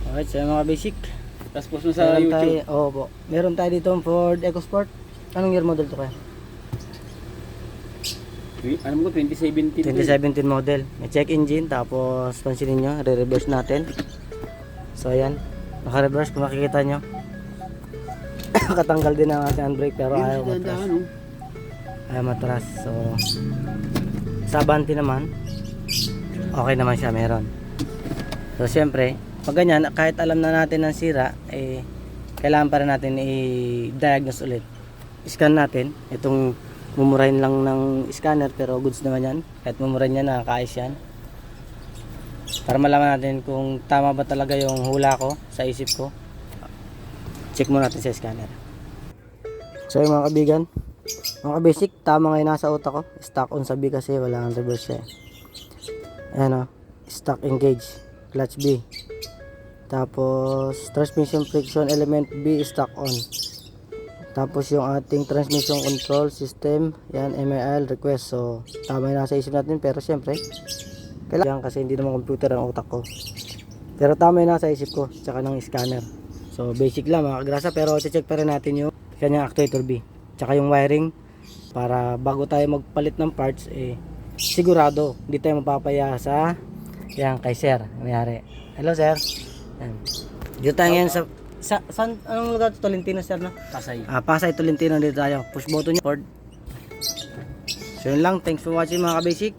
Alright, so mga basic. Tapos post mo sa YouTube. Po. Meron tayo dito ang Ford EcoSport. Anong year model to kaya? Ano mo ko, 2017? 2017 model. May check engine, tapos pansinin nyo, re-reverse natin. So ayan, naka-reverse kung makikita nyo. Katanggal din ang ating handbrake pero ayaw matras. Ayaw matras. So sa Avanti naman, okay naman siya, meron. So siyempre, pag ganyan, kahit alam na natin ang sira, kailangan pa rin natin i-diagnose ulit. Scan natin, itong mumurahin lang ng scanner pero goods naman yan. Kahit mumurahin yan, nakakaayos yan. Para malaman natin kung tama ba talaga yung hula ko sa isip ko. Check mo natin sa scanner. So yung mga kaibigan, mga basic, tama ngayon nasa utak ko. Stock on sa B kasi wala nang reverse eh. Ayan o, stock engage, clutch B. Tapos transmission friction element B, stock on. Tapos yung ating transmission control system, yan, MIL request. So tama yung nasa isip natin pero syempre kailangan kasi hindi naman computer ang utak ko. Pero tama yung nasa isip ko, tsaka ng scanner. So basic lang mga kagrasa, pero check pa rin natin yung kanyang actuator B. Tsaka yung wiring para bago tayo magpalit ng parts, sigurado hindi tayo mapapaya sa yan kay sir. Nangyari. Hello sir. Yan. Dito tayo ngayon sa anong lugar to? Tolentino sir no? Pasay. Pasay Tolentino dito tayo. Push button niyo. So yun lang. Thanks for watching mga kabasic.